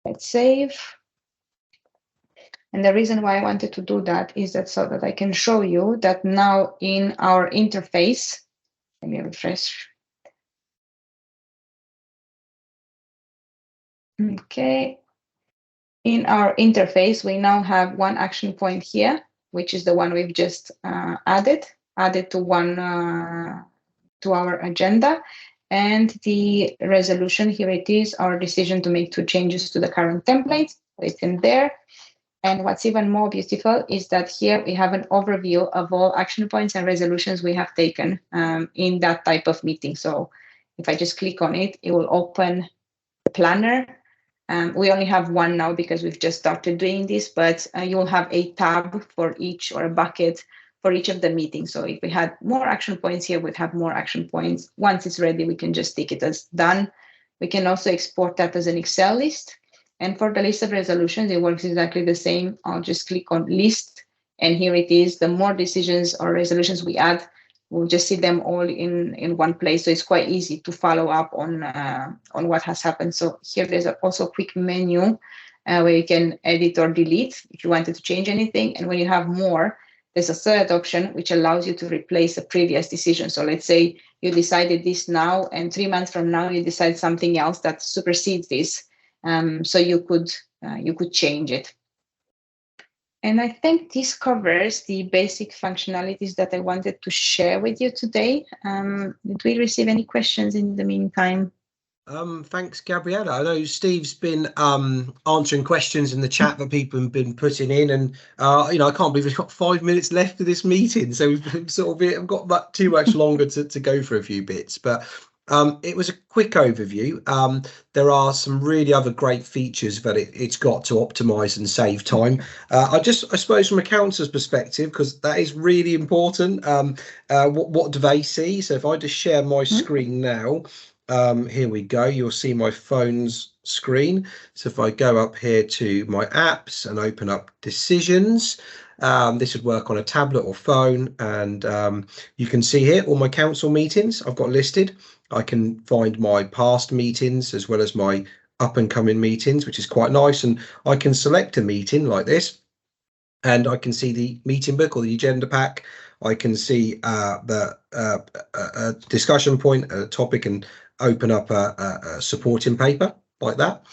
Let's save. And the reason why I wanted to do that is that so that I can show you that now in our interface, let me refresh. Okay. In our interface, we now have one action point here which is the one we've just added to one to our agenda. And the resolution, here it is, our decision to make 2 changes to the current template. It's in there. And what's even more beautiful is that here we have an overview of all action points and resolutions we have taken in that type of meeting. So if I just click on it, it will open the planner. We only have one now because we've just started doing this, but you will have a tab for each, or a bucket for each of the meetings. So if we had more action points here, we'd have more action points. Once it's ready, we can just tick it as done. We can also export that as an Excel list. And for the list of resolutions, it works exactly the same. I'll just click on list, and here it is. The more decisions or resolutions we add, we'll just see them all in one place. So it's quite easy to follow up on what has happened. So here there's also a quick menu where you can edit or delete if you wanted to change anything. And when you have more, there's a third option which allows you to replace a previous decision. So let's say you decided this now, and 3 months from now you decide something else that supersedes this. So you could change it. And I think this covers the basic functionalities that I wanted to share with you today. Did we receive any questions in the meantime? Thanks, Gabriella. I know Steve's been answering questions in the chat that people have been putting in, and I can't believe we've got 5 minutes left of this meeting, so we've sort of got too much longer to go for a few bits. But it was a quick overview. There are some really other great features that it's got to optimize and save time. I suppose from a councillor's perspective, because that is really important, what do they see? So if I just share my screen now, here we go, you'll see my phone's screen. So if I go up here to my apps and open up decisions, this would work on a tablet or phone, and you can see here all my council meetings I've got listed. I can find my past meetings as well as my up and coming meetings, which is quite nice. And I can select a meeting like this, and I can see the meeting book or the agenda pack. I can see the discussion point, a topic, and open up a supporting paper like that.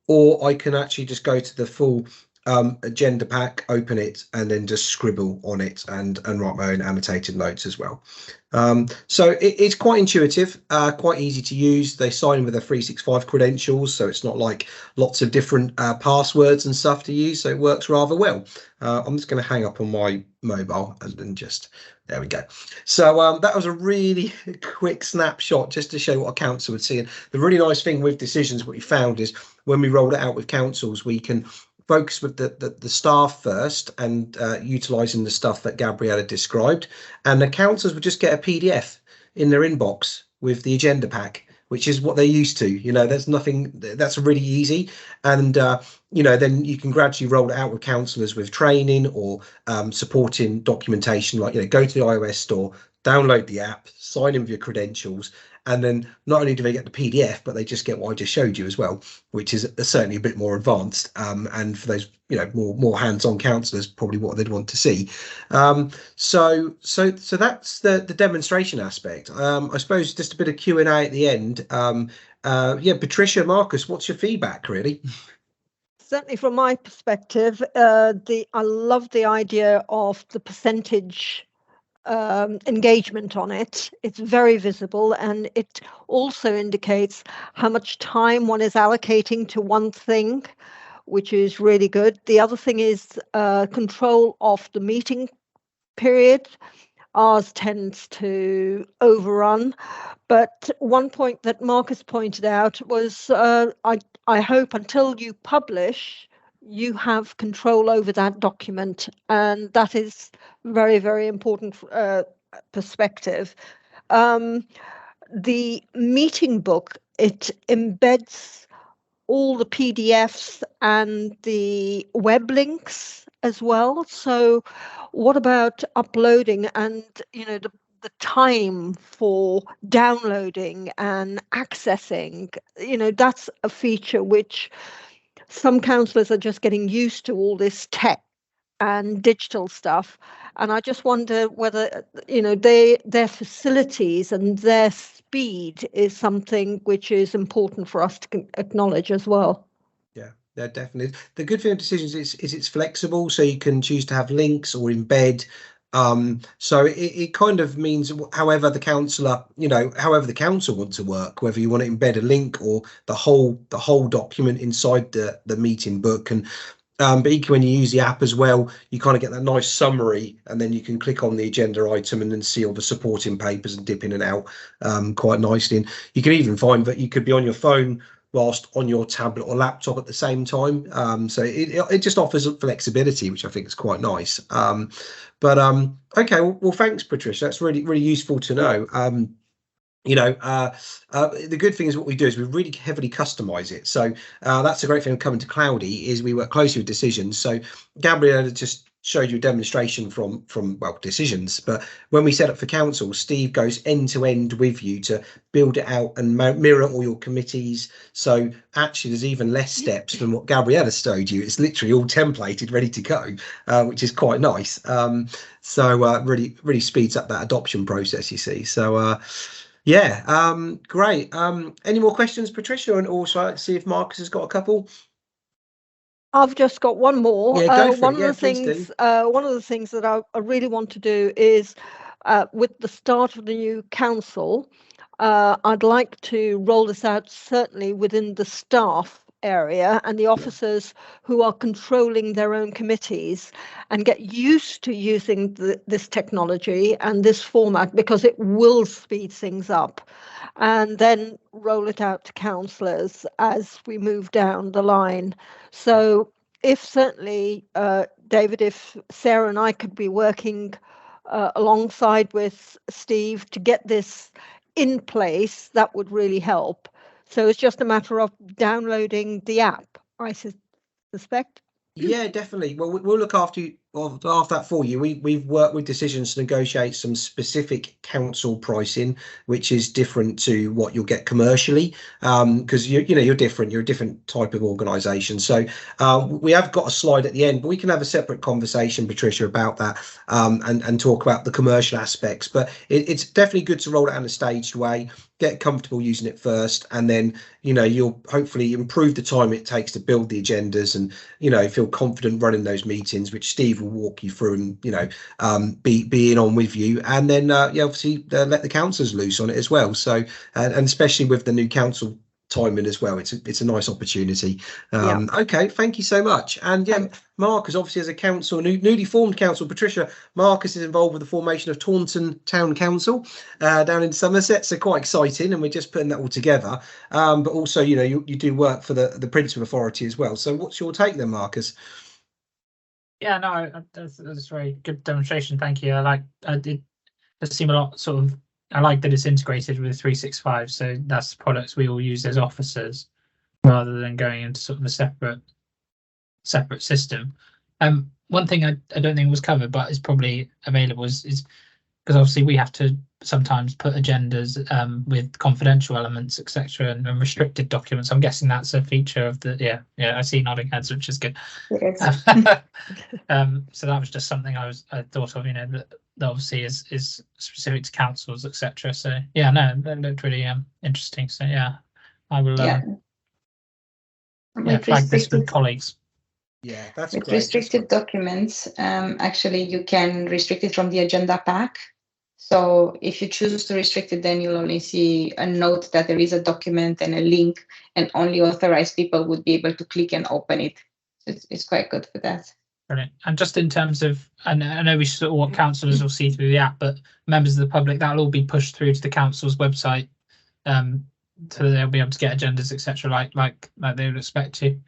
Or I can actually just go to the full agenda pack, open it, and then just scribble on it and write my own annotated notes as well. So it's quite intuitive, quite easy to use. They sign in with their 365 credentials, so it's not like lots of different passwords and stuff to use, so it works rather well. I'm just going to hang up on my mobile and then just, there we go. So that was a really quick snapshot just to show what a council would see. And the really nice thing with decisions, what we found is when we rolled it out with councils, we can focus with the staff first and utilising the stuff that Gabriella described, and the councillors would just get a PDF in their inbox with the agenda pack, which is what they're used to. There's nothing, that's really easy. And then you can gradually roll it out with councillors with training or supporting documentation, like go to the iOS store, download the app, sign in with your credentials, and then not only do they get the PDF, but they just get what I just showed you as well, which is certainly a bit more advanced. And for those, more hands-on councillors, probably what they'd want to see. So that's the demonstration aspect. I suppose just a bit of Q&A at the end. Patricia, Marcus, what's your feedback, really? Certainly from my perspective, I love the idea of the percentage engagement on it. It's very visible, and it also indicates how much time one is allocating to one thing, which is really good. The other thing is control of the meeting period. Ours tends to overrun, but one point that Marcus pointed out was I hope until you publish, you have control over that document, and that is very, very important perspective. The meeting book, it embeds all the PDFs and the web links as well. So what about uploading and the time for downloading and accessing? That's a feature which some councillors are just getting used to, all this tech and digital stuff, and I just wonder whether their facilities and their speed is something which is important for us to acknowledge as well. Yeah, definitely. The good thing with Decisions is it's flexible, so you can choose to have links or embed. So it kind of means however the councillor, however the council want to work, whether you want to embed a link or the whole document inside the meeting book. And but equally, when you use the app as well, you kind of get that nice summary, and then you can click on the agenda item and then see all the supporting papers and dip in and out quite nicely. And you can even find that you could be on your phone whilst on your tablet or laptop at the same time. So it just offers flexibility, which I think is quite nice. Okay, well, thanks, Patricia. That's really, really useful to know. The good thing is what we do is we really heavily customize it. So that's a great thing of coming to Cloudy is we work closely with Decisions. So Gabriella just showed you a demonstration from Decisions, but when we set up for council, Steve goes end to end with you to build it out and mirror all your committees. So actually there's even less steps than what Gabriella showed you. It's literally all templated, ready to go, which is quite nice. So really, really speeds up that adoption process, you see. So yeah, great. Any more questions, Patricia? And also let's see if Marcus has got a couple. I've just got one more. Yeah, go for one it. Yeah, of the things that I really want to do is with the start of the new council, I'd like to roll this out certainly within the staff area and the officers who are controlling their own committees, and get used to using this technology and this format, because it will speed things up, and then roll it out to councillors as we move down the line. So if certainly, David, if Sarah and I could be working alongside with Steve to get this in place, that would really help. So it's just a matter of downloading the app, I suspect. Yeah, definitely. Well, we'll look after that for you. We've worked with Decisions to negotiate some specific council pricing, which is different to what you'll get commercially, because you're different. You're a different type of organisation. So we have got a slide at the end, but we can have a separate conversation, Patricia, about that and talk about the commercial aspects. But it's definitely good to roll it out in a staged way. Get comfortable using it first, and then you'll hopefully improve the time it takes to build the agendas, and feel confident running those meetings, which Steve will walk you through and be in on with you, and then obviously let the councillors loose on it as well. So and especially with the new council timing as well, it's a nice opportunity. Okay, thank you so much. And Marcus, obviously as a council, newly formed council, Patricia, Marcus is involved with the formation of Taunton Town Council down in Somerset, so quite exciting, and we're just putting that all together. But also you do work for the Principal Authority as well. So what's your take then, Marcus? Yeah, no, that's a very good demonstration. Thank you. It does seem a lot sort of. I like that it's integrated with 365, so that's products we all use as officers rather than going into sort of a separate system. One thing I don't think was covered but is probably available is because obviously we have to sometimes put agendas with confidential elements, etc., and restricted documents. I'm guessing that's a feature of the I see nodding heads, which is good. Yes. So that was just something I thought of, that obviously is specific to councils, etc. So yeah, no, that looked really interesting. So yeah, I will flag this with colleagues. Yeah, that's with great. Restricted documents. Actually, you can restrict it from the agenda pack. So if you choose to restrict it, then you'll only see a note that there is a document and a link, and only authorized people would be able to click and open it. So it's quite good for that. Brilliant. And just in terms of, and I know we sort of what councillors will see through the app, but members of the public, that'll all be pushed through to the council's website, so they'll be able to get agendas, etc., like they would expect to.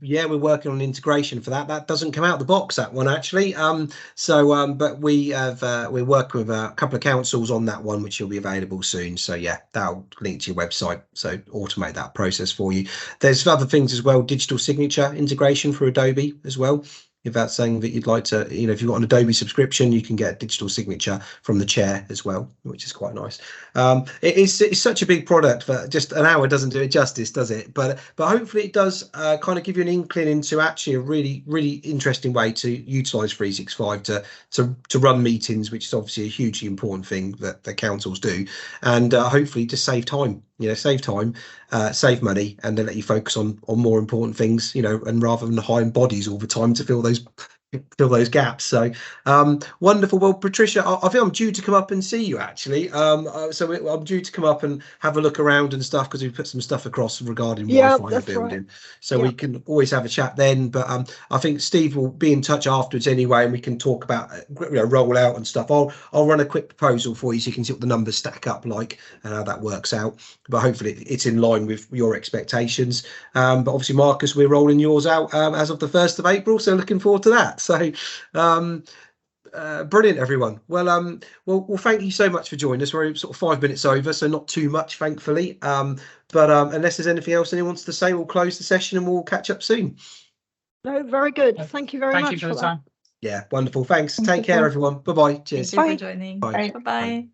Yeah, we're working on integration for that. That doesn't come out the box, that one actually. But we're working with a couple of councils on that one, which will be available soon. So yeah, that'll link to your website. So automate that process for you. There's other things as well, digital signature integration for Adobe as well. If that's saying that you'd like to, if you've got an Adobe subscription, you can get digital signature from the chair as well, which is quite nice. It's such a big product, but just an hour doesn't do it justice, does it? But hopefully it does kind of give you an inkling into actually a really, really interesting way to utilize 365 to run meetings, which is obviously a hugely important thing that the councils do, and hopefully just save time save time, save money, and then let you focus on more important things, and rather than hiring bodies all the time to fill those gaps. So wonderful. Well, Patricia, I think I'm due to come up and see you actually. So I'm due to come up and have a look around and stuff, because we put some stuff across regarding Wi-Fi in the building. Right. So we can always have a chat then. But I think Steve will be in touch afterwards anyway, and we can talk about roll out and stuff. I'll run a quick proposal for you so you can see what the numbers stack up like and how that works out. But hopefully it's in line with your expectations. But obviously, Marcus, we're rolling yours out as of the 1st of April. So looking forward to that. So brilliant, everyone. Well, thank you so much for joining us. We're sort of 5 minutes over, so not too much, thankfully. But unless there's anything else anyone wants to say, we'll close the session and we'll catch up soon. No, very good. Thank you very much for the time. Yeah, wonderful. Thanks. Take care, everyone. Bye-bye. Cheers. Thank you for joining. Bye. Bye-bye.